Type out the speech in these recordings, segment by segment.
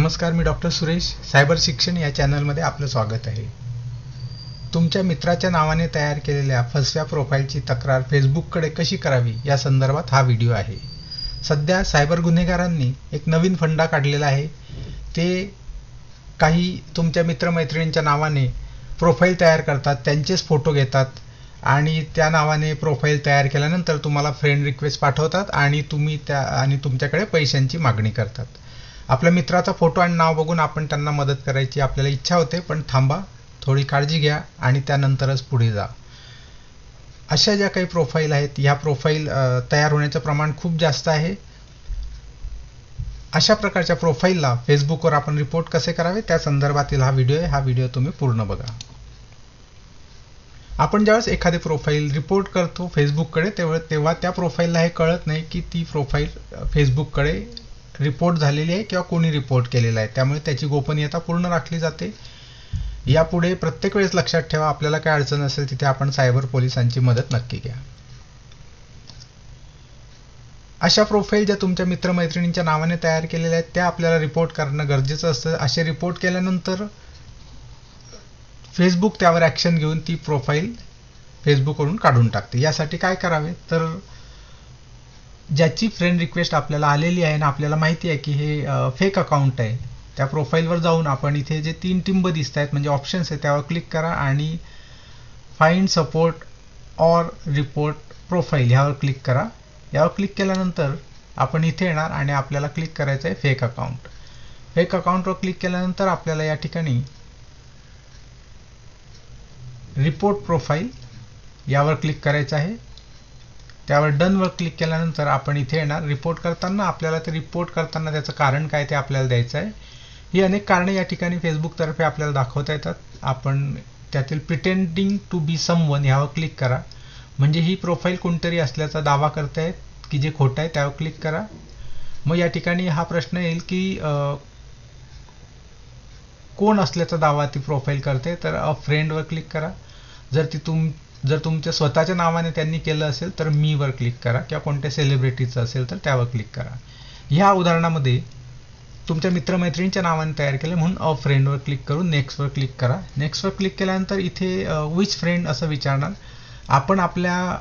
नमस्कार, मी doctor Suresh. Cyber शिक्षण या चॅनलमध्ये आपलं स्वागत आहे. तुमच्या मित्राच्या नावाने तयार केलेल्या फसव्या प्रोफाईलची तक्रार फेसबुककडे कशी करावी या संदर्भात हा व्हिडिओ आहे. सध्या सायबर गुन्हेगारांनी एक नवीन फंडा काढलेला आहे. ते काही तुमच्या मित्रमैत्रिणींच्या नावाने प्रोफाईल तयार करतात, त्यांचेच फोटो घेतात आणि त्या नावाने प्रोफाईल तयार केल्यानंतर तुम्हाला फ्रेंड रिक्वेस्ट पाठवतात आणि तुमच्याकडे पैशांची मागणी करतात. आपल्या मित्राचा फोटो आणि नाव बघून आपण त्यांना मदत करायची आपल्याला इच्छा होते, पण थांबा, थोडी काळजी घ्या आणि त्यानंतरच पुढे जा. अशा ज्या काही प्रोफाईल आहेत, ह्या प्रोफाईल तयार होण्याचं प्रमाण खूप जास्त आहे. अशा प्रकारच्या प्रोफाईलला फेसबुकवर आपण रिपोर्ट कसे करावे त्या संदर्भातील हा व्हिडिओ आहे. हा व्हिडिओ तुम्ही पूर्ण बघा. आपण ज्यावेळेस एखादी प्रोफाईल रिपोर्ट करतो फेसबुककडे, तेव्हा त्या प्रोफाईलला हे कळत नाही की ती प्रोफाईल फेसबुककडे रिपोर्ट झालेली आहे किंवा कोणी रिपोर्ट केलेला आहे. त्यामुळे त्याची गोपनीयता पूर्ण राखली जाते. यापुढे प्रत्येक वेळेस लक्षात ठेवा, आपल्याला काय अडचण असेल तिथे आपण सायबर पोलिसांची मदत नक्की घ्या. अशा प्रोफाईल ज्या तुमच्या मित्रमैत्रिणींच्या नावाने तयार केलेल्या आहेत त्या आपल्याला रिपोर्ट करणं गरजेचं असतं. असे रिपोर्ट केल्यानंतर फेसबुक त्यावर ॲक्शन घेऊन ती प्रोफाईल फेसबुकवरून काढून टाकते. यासाठी काय करावे, तर ज्याची फ्रेंड रिक्वेस्ट आपल्याला आलेली आहे आणि आपल्याला माहिती आहे की हे फेक अकाउंट आहे, त्या प्रोफाईलवर जाऊन आपण इथे जे 3 टिंब दिसत आहेत म्हणजे ऑप्शन्स आहेत त्यावर क्लिक करा आणि find support or report profile ह्यावर क्लिक करा. यावर क्लिक केल्यानंतर आपण इथे येणार आणि आपल्याला क्लिक करायचं आहे फेक अकाउंट. फेक अकाउंटवर क्लिक केल्यानंतर आपल्याला या ठिकाणी रिपोर्ट प्रोफाईल यावर क्लिक करायचं आहे. त्यावर डनवर क्लिक केल्यानंतर आपण इथे येणार. रिपोर्ट करताना आपल्याला ते रिपोर्ट करताना त्याचं कारण काय ते आपल्याला द्यायचं आहे. ही अनेक कारणे या ठिकाणी फेसबुकतर्फे आपल्याला दाखवता येतात. आपण त्यातील प्रिटेंडिंग टू बी समवन ह्यावर क्लिक करा. म्हणजे ही प्रोफाईल कोणतरी असल्याचा दावा करतायत की जे खोटं आहे, त्यावर क्लिक करा. मग या ठिकाणी हा प्रश्न येईल की कोण असल्याचा दावा ती प्रोफाईल करते, तर अ फ्रेंडवर क्लिक करा. जर तुमच्या स्वतःच्या नावाने त्यांनी केलं असेल तर मी वर क्लिक करा किंवा कोणत्या सेलिब्रिटीचं असेल तर त्यावर क्लिक करा. ह्या उदाहरणामध्ये तुमच्या मित्रमैत्रिणींच्या नावाने तयार केलं म्हणून अ फ्रेंडवर क्लिक करून नेक्स्टवर क्लिक करा. नेक्स्टवर क्लिक केल्यानंतर इथे विच फ्रेंड असं विचारणार. आपण आपल्या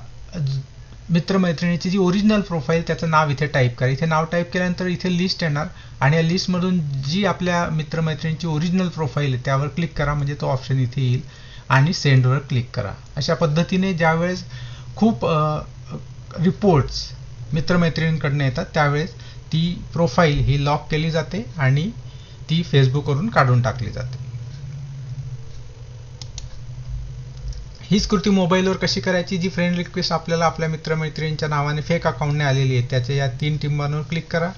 मित्रमैत्रिणीची जी ओरिजिनल प्रोफाईल त्याचं नाव इथे टाईप करा. इथे नाव टाईप केल्यानंतर इथे लिस्ट येणार आणि या लिस्टमधून जी आपल्या मित्रमैत्रिणीची ओरिजिनल प्रोफाईल आहे त्यावर क्लिक करा. म्हणजे तो ऑप्शन इथे येईल आणि सेंडवर क्लिक करा. अशा पद्धतीने ज्यावेळेस खूप रिपोर्ट्स मित्रमैत्रिणींकडून येतात त्यावेळेस ती प्रोफाईल ही लॉक केली जाते आणि ती फेसबुकवरून काढून टाकली जाते. हीच कृती मोबाईलवर कशी करायची, जी फ्रेंड रिक्वेस्ट आपल्याला आपल्या मित्रमैत्रिणींच्या नावाने फेक अकाउंटने आलेली आहे त्याच्या या 3 टिंबांवर क्लिक करा.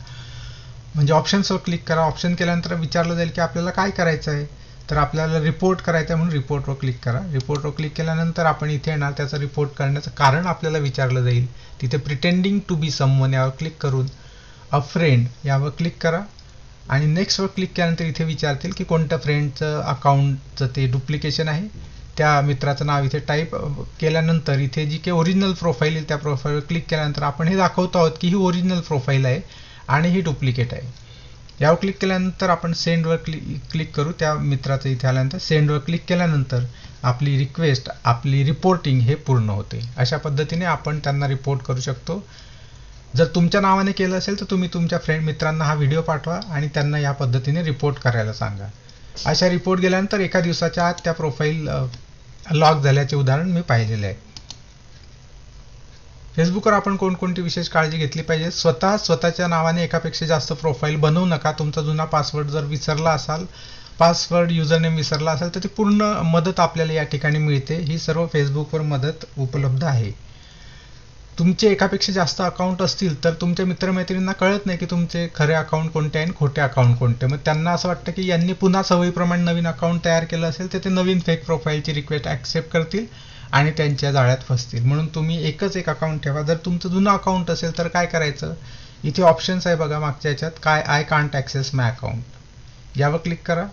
म्हणजे ऑप्शन्सवर क्लिक करा. ऑप्शन केल्यानंतर विचारलं जाईल की आपल्याला काय करायचं आहे, तर आपल्याला रिपोर्ट करायचं आहे म्हणून रिपोर्टवर क्लिक करा. रिपोर्टवर क्लिक केल्यानंतर आपण इथे येणार. त्याचं रिपोर्ट करण्याचं कारण आपल्याला विचारलं जाईल. तिथे प्रिटेंडिंग टू बी समवन यावर क्लिक करून अ फ्रेंड यावर क्लिक करा आणि नेक्स्टवर क्लिक केल्यानंतर इथे विचारतील की कोणत्या फ्रेंडचं अकाउंटचं ते डुप्लिकेशन आहे. त्या मित्राचं नाव इथे टाईप केल्यानंतर इथे जी काही ओरिजिनल प्रोफाईल आहे त्या प्रोफाईलवर क्लिक केल्यानंतर आपण हे दाखवतो आहोत की ही ओरिजिनल प्रोफाईल आहे आणि ही डुप्लिकेट आहे. यावर क्लिक केल्यानंतर आपण सेंडवर क्लिक करू. त्या मित्राचं इथे आल्यानंतर सेंडवर क्लिक केल्यानंतर आपली रिक्वेस्ट, आपली रिपोर्टिंग हे पूर्ण होते. अशा पद्धतीने आपण त्यांना रिपोर्ट करू शकतो. जर तुमच्या नावाने केलं असेल तर तुम्ही तुमच्या मित्रांना हा व्हिडिओ पाठवा आणि त्यांना या पद्धतीने रिपोर्ट करायला सांगा. अशा रिपोर्ट गेल्यानंतर एका दिवसाच्या आत त्या प्रोफाईल लॉक झाल्याचे उदाहरण मी पाहिलेले आहे. फेसबुकवर आपण कोणकोणती विशेष काळजी घेतली पाहिजे. स्वतःच्या नावाने एकापेक्षा जास्त प्रोफाईल बनवू नका. तुमचा जुना पासवर्ड जर विसरला असाल, पासवर्ड युजरनेम विसरला असेल तर ती पूर्ण मदत आपल्याला या ठिकाणी मिळते. ही सर्व फेसबुकवर मदत उपलब्ध आहे. तुमचे एकापेक्षा जास्त अकाउंट असतील तर तुमच्या मित्रमैत्रिणींना कळत नाही की तुमचे खरे अकाउंट कोणते आहे आणि खोटे अकाउंट कोणते. मग त्यांना असं वाटतं की यांनी पुन्हा सवयीप्रमाणे नवीन अकाउंट तयार केलं असेल तर ते नवीन फेक प्रोफाईलची रिक्वेस्ट ॲक्सेप्ट करतील आणि त्यांच्या जाळ्यात फसतील. म्हणून तुम्ही एकच एक अकाउंट ठेवा. जर तुमचं जुनं अकाउंट असेल तर काय करायचं, इथे ऑप्शन्स आहे बघा मागच्या ह्याच्यात, I can't access my account यावर क्लिक करा.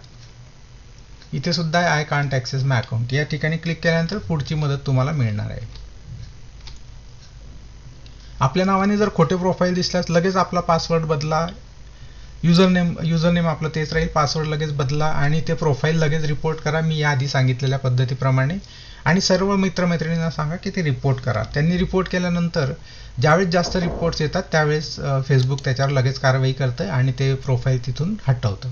इथे सुद्धा I can't access my account या ठिकाणी क्लिक केल्यानंतर पुढची मदत तुम्हाला मिळणार आहे. आपल्या नावाने जर खोटे प्रोफाईल दिसल्यास लगेच आपला पासवर्ड बदला. युजर नेम आपलं तेच राहील, पासवर्ड लगेच बदला आणि ते प्रोफाईल लगेच रिपोर्ट करा मी याआधी सांगितलेल्या पद्धतीप्रमाणे. आणि सर्व मित्रमैत्रिणींना सांगा की ते रिपोर्ट करा. त्यांनी रिपोर्ट केल्यानंतर ज्यावेळेस जास्त रिपोर्ट्स येतात त्यावेळेस फेसबुक त्याच्यावर लगेच कारवाई करतं आणि ते प्रोफाईल तिथून हटवतं.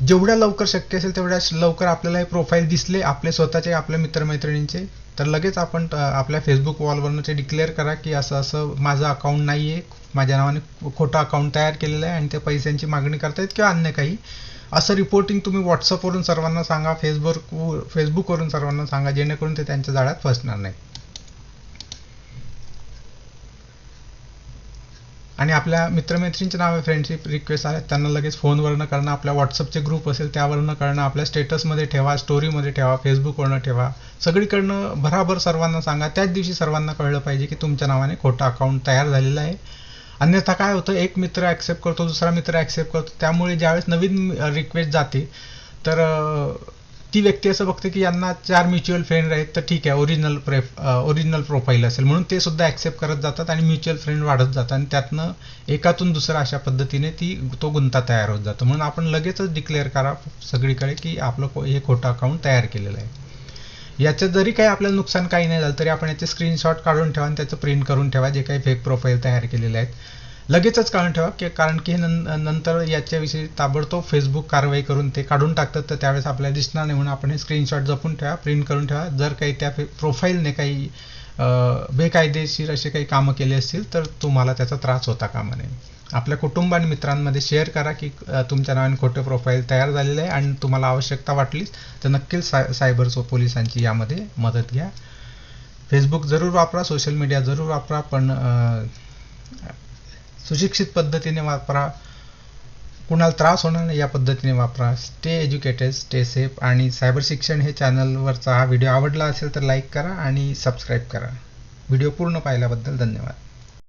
जेवढ्या लवकर शक्य असेल तेवढ्या लवकर आपल्याला हे प्रोफाईल दिसले आपले स्वतःचे, आपल्या मित्रमैत्रिणींचे, तर लगेच आपण आपल्या फेसबुक वॉलवरनं ते डिक्लेअर करा की असं असं माझं अकाउंट नाही आहे, माझ्या नावाने खोटं अकाउंट तयार केलेलं आहे आणि ते पैशांची मागणी करतायत किंवा अन्य काही. असं रिपोर्टिंग तुम्ही व्हॉट्सअपवरून सर्वांना सांगा, फेसबुकवरून सर्वांना सांगा, जेणेकरून ते त्यांच्या जाळ्यात फसणार नाही. आणि आपल्या मित्रमैत्रिणींचे नावे फ्रेंडशिप रिक्वेस्ट आहेत त्यांना लगेच फोनवरनं करणं, आपल्या व्हॉट्सअपचे ग्रुप असेल त्यावरनं करणं, आपल्या स्टेटसमध्ये ठेवा, स्टोरीमध्ये ठेवा, फेसबुकवरनं ठेवा, सगळीकडनं भराभर सर्वांना सांगा. त्याच दिवशी सर्वांना कळलं पाहिजे की तुमच्या नावाने खोटं अकाउंट तयार झालेलं आहे. अन्यथा काय होतं, एक मित्र ॲक्सेप्ट करतो, दुसरा मित्र ॲक्सेप्ट करतो, त्यामुळे ज्यावेळेस नवीन रिक्वेस्ट जाते तर ती व्यक्ती असं बघते की यांना 4 म्युच्युअल फ्रेंड आहेत तर ठीक आहे, ओरिजिनल प्रोफाईल असेल म्हणून ते सुद्धा ॲक्सेप्ट करत जातात आणि म्युच्युअल फ्रेंड वाढत जातात आणि त्यातनं एकातून दुसरा अशा पद्धतीने तो गुंता तयार होत जातो. म्हणून आपण लगेचच डिक्लेअर करा सगळीकडे की आपलं हे खोटं अकाउंट तयार केलेलं आहे. याच्यात जरी काही आपल्याला नुकसान काही नाही झालं तरी आपण याचे स्क्रीनशॉट काढून ठेवा आणि त्याचं प्रिंट करून ठेवा जे काही फेक प्रोफाईल तयार केलेले आहेत. लगेचच काढून ठेवा की कारण की नंतर याच्याविषयी ताबडतोब फेसबुक कारवाई करून ते काढून टाकतात, तर त्यावेळेस आपल्याला दिसणार नाही. म्हणून आपण हे स्क्रीनशॉट जपून ठेवा, प्रिंट करून ठेवा. जर काही त्या प्रोफाईलने काही बेकायदेशीर असे काही कामं केले असतील तर तुम्हाला त्याचा त्रास होता कामा नये. आपल्या कुटुंब आणि मित्रांमध्ये शेअर करा की तुमच्या नावाने खोटे प्रोफाईल तयार झालेले आहे आणि तुम्हाला आवश्यकता वाटलीच तर नक्कीच सायबर पोलिसांची यामध्ये मदत घ्या. फेसबुक जरूर वापरा, सोशल मीडिया जरूर वापरा, पण सुशिक्षित पद्धतीने वापरा, कुणाला त्रास होणार नाही या पद्धतीने वापरा. Stay educated, stay safe. आणि सायबर शिक्षण हे चॅनलवरचा हा व्हिडिओ आवडला असेल तर लाईक करा आणि सबस्क्राईब करा. व्हिडिओ पूर्ण पाहिल्याबद्दल धन्यवाद.